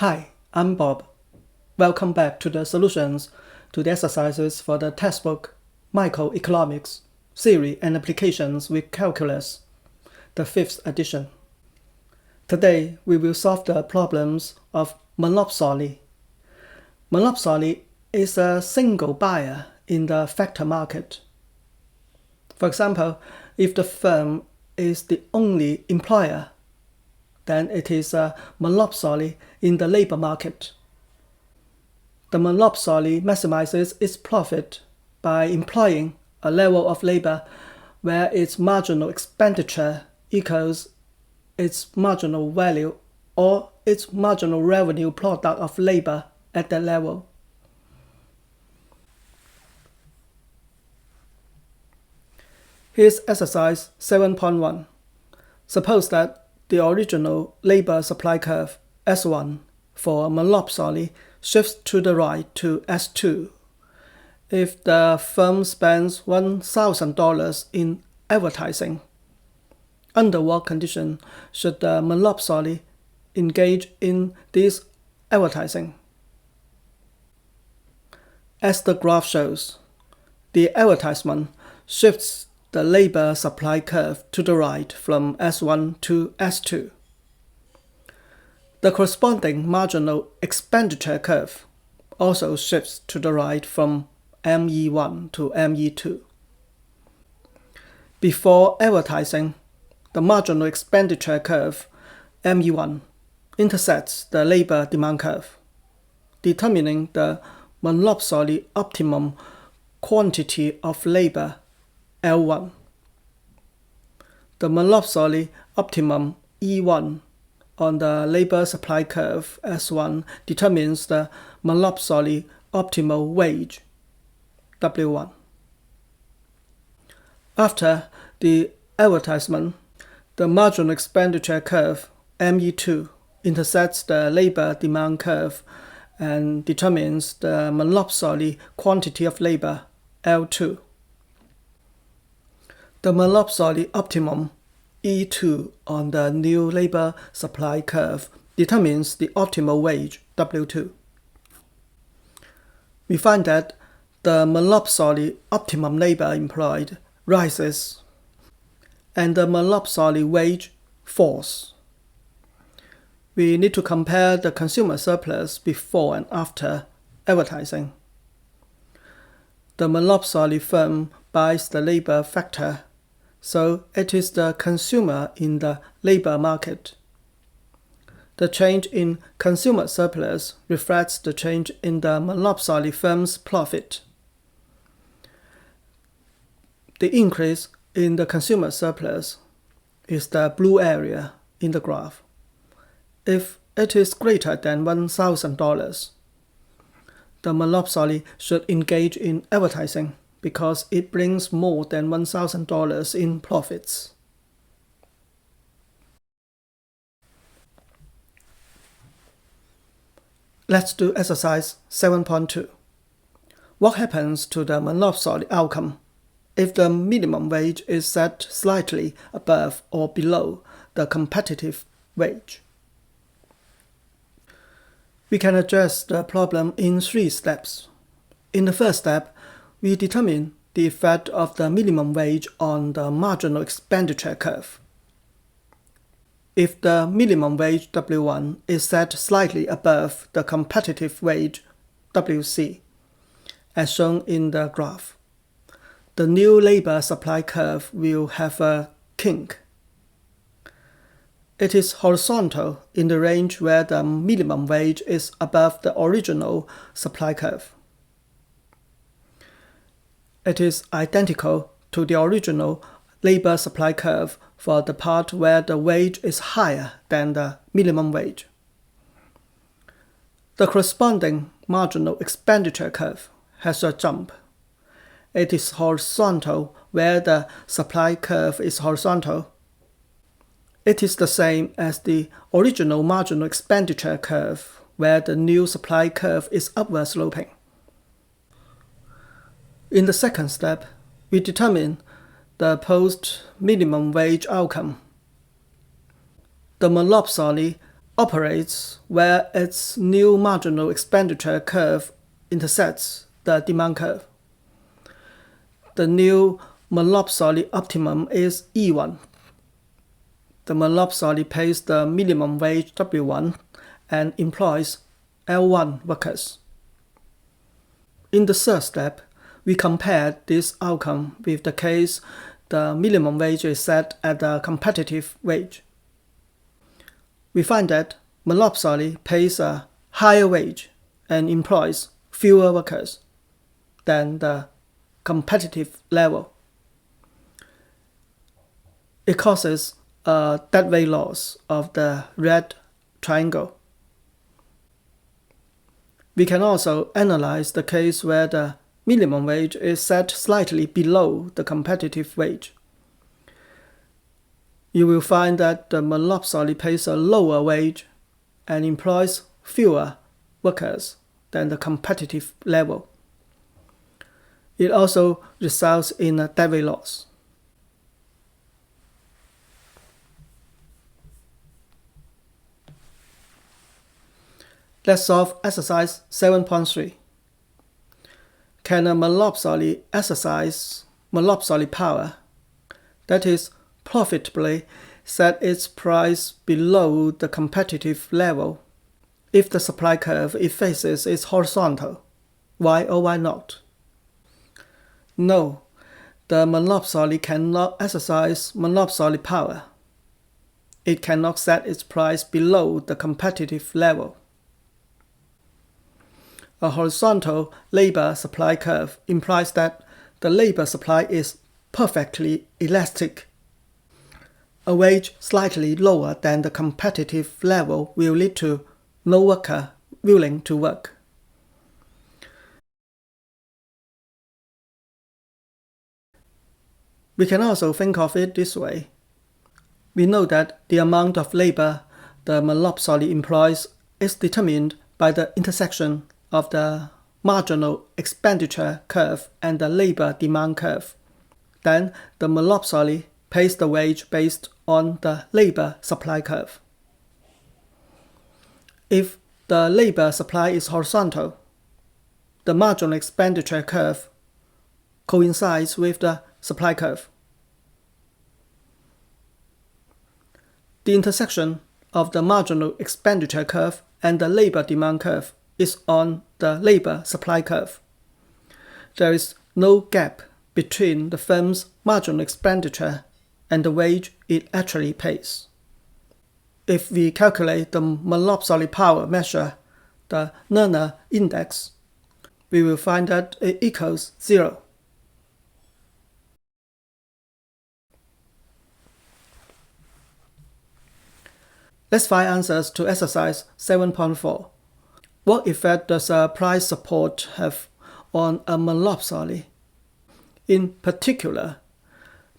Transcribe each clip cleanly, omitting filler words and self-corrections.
Hi, I'm Bob. Welcome back to the solutions to the exercises for the textbook Microeconomics Theory and Applications with Calculus, the 5th edition. Today, we will solve the problems of monopsony. Monopsony is a single buyer in the factor market. For example, if the firm is the only employer, then it is a monopsony in the labor market. The monopsony maximizes its profit by employing a level of labor where its marginal expenditure equals its marginal value or its marginal revenue product of labor at that level. Here's exercise 7.1. Suppose that the original labor supply curve S1 for monopsony shifts to the right to S2 if the firm spends $1,000 in advertising. Under what condition should the monopsony engage in this advertising? As the graph shows, the advertisement shifts the labor supply curve to the right from S1 to S2. The corresponding marginal expenditure curve also shifts to the right from ME1 to ME2. Before advertising, the marginal expenditure curve, ME1, intersects the labor demand curve, determining the monopsony optimum quantity of labor, L1. The monopsony optimum E1 on the labor supply curve S1 determines the monopsony optimal wage, W1. After the advertisement, the marginal expenditure curve, ME2, intersects the labor demand curve and determines the monopsony quantity of labor, L2. The monopsony optimum, E2, on the new labor supply curve determines the optimal wage, W2. We find that the monopsony optimum labor employed rises and the monopsony wage falls. We need to compare the consumer surplus before and after advertising. The monopsony firm buys the labor factor, so it is the consumer in the labor market. The change in consumer surplus reflects the change in the monopsony firm's profit. The increase in the consumer surplus is the blue area in the graph. If it is greater than $1,000, the monopsony should engage in advertising because it brings more than $1,000 in profits. Let's do exercise 7.2. What happens to the monopsony outcome if the minimum wage is set slightly above or below the competitive wage? We can address the problem in 3 steps. In the first step, we determine the effect of the minimum wage on the marginal expenditure curve. If the minimum wage W1 is set slightly above the competitive wage WC, as shown in the graph, the new labor supply curve will have a kink. It is horizontal in the range where the minimum wage is above the original supply curve. It is identical to the original labor supply curve for the part where the wage is higher than the minimum wage. The corresponding marginal expenditure curve has a jump. It is horizontal where the supply curve is horizontal. It is the same as the original marginal expenditure curve where the new supply curve is upward sloping. In the second step, we determine the post-minimum wage outcome. The monopsony operates where its new marginal expenditure curve intersects the demand curve. The new Monopsony optimum is E1. The Monopsony pays the minimum wage W1 and employs L1 workers. In the third step, we compare this outcome with the case the minimum wage is set at a competitive wage. We find that Monopsony pays a higher wage and employs fewer workers than the competitive level. It causes a deadweight loss of the red triangle. We can also analyze the case where the minimum wage is set slightly below the competitive wage. You will find that the Monopsony pays a lower wage and employs fewer workers than the competitive level. It also results in a deadweight loss. Let's solve exercise 7.3. Can a monopsony exercise monopsony power, that is, profitably set its price below the competitive level if the supply curve it faces is horizontal? Why or why not? No, the monopsony cannot exercise monopsony power. It cannot set its price below the competitive level. A horizontal labor supply curve implies that the labor supply is perfectly elastic. A wage slightly lower than the competitive level will lead to no worker willing to work. We can also think of it this way. We know that the amount of labor the monopsony employs is determined by the intersection of the marginal expenditure curve and the labor demand curve. Then the monopsony pays the wage based on the labor supply curve. If the labor supply is horizontal, the marginal expenditure curve coincides with the supply curve. The intersection of the marginal expenditure curve and the labor demand curve is on the labor supply curve. There is no gap between the firm's marginal expenditure and the wage it actually pays. If we calculate the monopsony power measure, the Lerner index, we will find that it equals 0. Let's find answers to exercise 7.4. What effect does a price support have on a monopsony? In particular,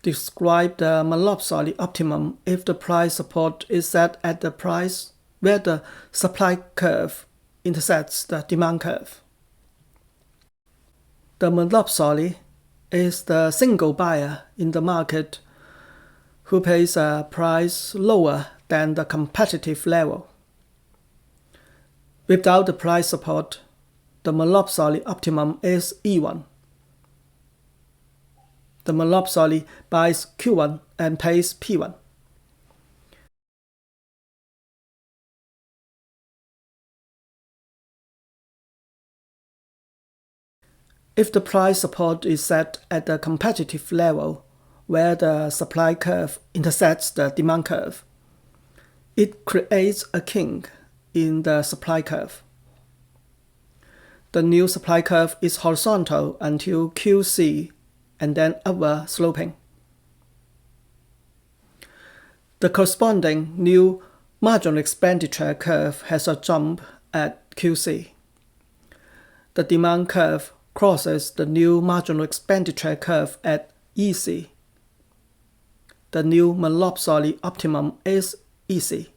describe the monopsony optimum if the price support is set at the price where the supply curve intersects the demand curve. The monopsony is the single buyer in the market who pays a price lower than the competitive level. Without the price support, the monopsony optimum is E1. The monopsony buys Q1 and pays P1. If the price support is set at the competitive level, where the supply curve intersects the demand curve, it creates a kink in the supply curve. The new supply curve is horizontal until QC and then upward sloping. The corresponding new marginal expenditure curve has a jump at QC. The demand curve crosses the new marginal expenditure curve at EC. The new monopsony optimum is EC.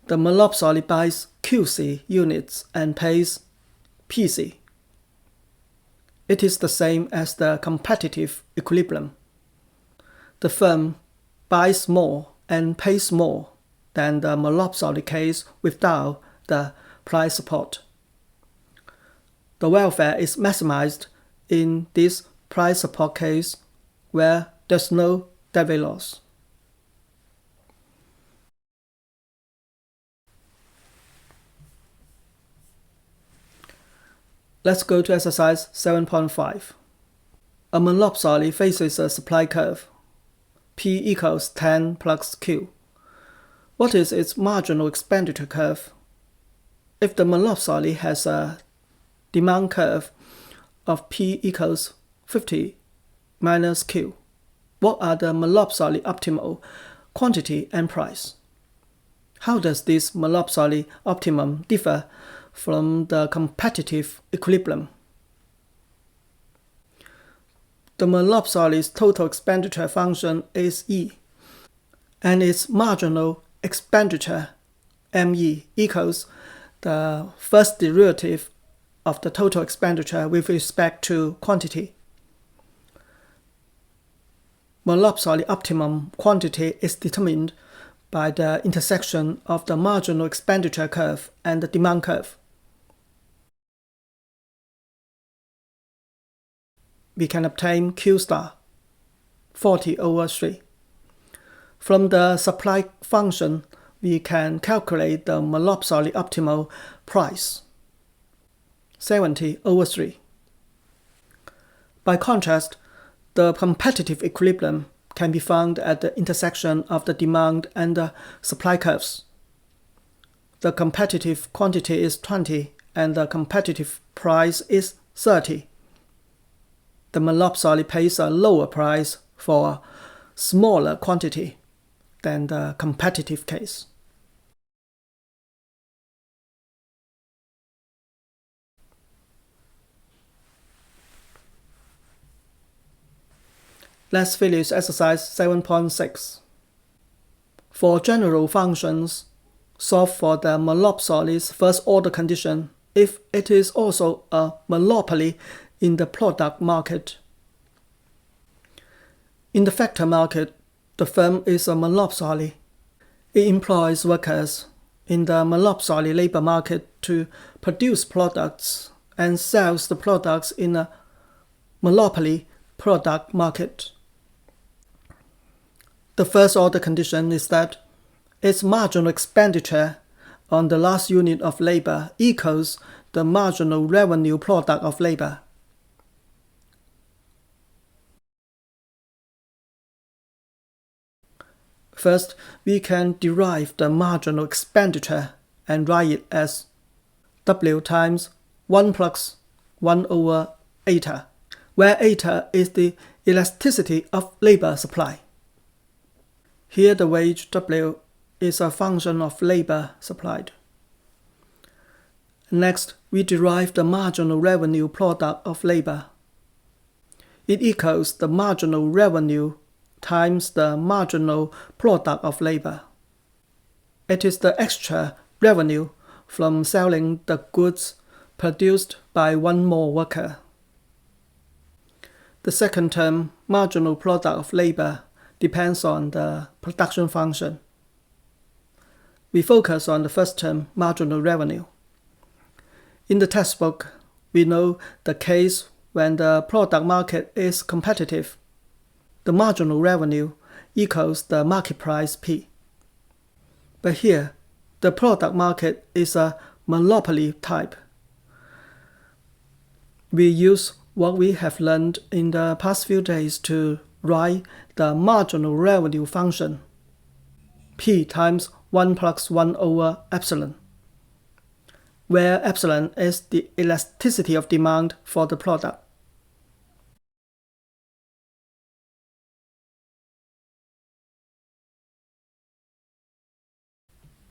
The monopsony buys QC units and pays PC. It is the same as the competitive equilibrium. The firm buys more and pays more than the monopsony case without the price support. The welfare is maximized in this price support case where there's no debit loss. Let's go to exercise 7.5. A monopsony faces a supply curve. P equals 10 plus Q. What is its marginal expenditure curve? If the monopsony has a demand curve of P equals 50 minus Q, what are the monopsony optimal quantity and price? How does this monopsony optimum differ from the competitive equilibrium? The monopsony's total expenditure function is E, and its marginal expenditure, ME, equals the first derivative of the total expenditure with respect to quantity. Monopsony optimum quantity is determined by the intersection of the marginal expenditure curve and the demand curve. We can obtain Q star, 40/3. From the supply function, we can calculate the monopsony optimal price, 70/3. By contrast, the competitive equilibrium can be found at the intersection of the demand and the supply curves. The competitive quantity is 20 and the competitive price is 30. The monopsony pays a lower price for a smaller quantity than the competitive case. Let's finish exercise 7.6. For general functions, solve for the monopsony's first-order condition if it is also a monopoly in the product market. In the factor market, the firm is a monopsony. It employs workers in the monopsony labor market to produce products and sells the products in a monopoly product market. The first-order condition is that its marginal expenditure on the last unit of labor equals the marginal revenue product of labor. First, we can derive the marginal expenditure and write it as W times 1 plus 1/eta, where eta is the elasticity of labor supply. Here the wage W is a function of labor supplied. Next, we derive the marginal revenue product of labor. It equals the marginal revenue times the marginal product of labor. It is the extra revenue from selling the goods produced by one more worker. The second term, marginal product of labor, depends on the production function. We focus on the first term, marginal revenue. In the textbook, we know the case when the product market is competitive. The marginal revenue equals the market price P. But here, the product market is a monopoly type. We use what we have learned in the past few days to write the marginal revenue function, P times 1 plus 1/epsilon, where epsilon is the elasticity of demand for the product.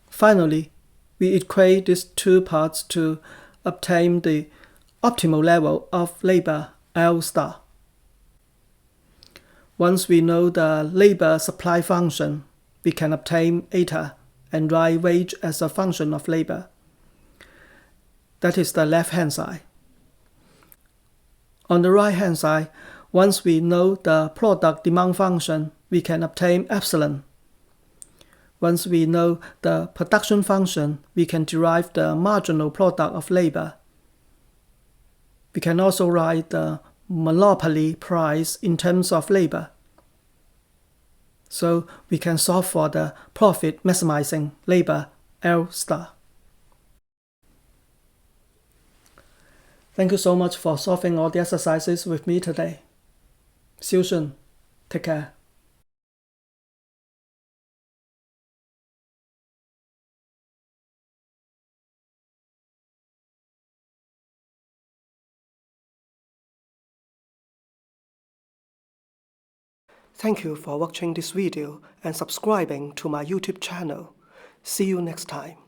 Finally, we equate these two parts to obtain the optimal level of labor L star. Once we know the labor supply function, we can obtain eta and write wage as a function of labor. That is the left-hand side. On the right-hand side, once we know the product demand function, we can obtain epsilon. Once we know the production function, we can derive the marginal product of labor. We can also write the monopoly price in terms of labor. So we can solve for the profit maximizing labor L star. Thank you so much for solving all the exercises with me today. See you soon. Take care. Thank you for watching this video and subscribing to my YouTube channel. See you next time.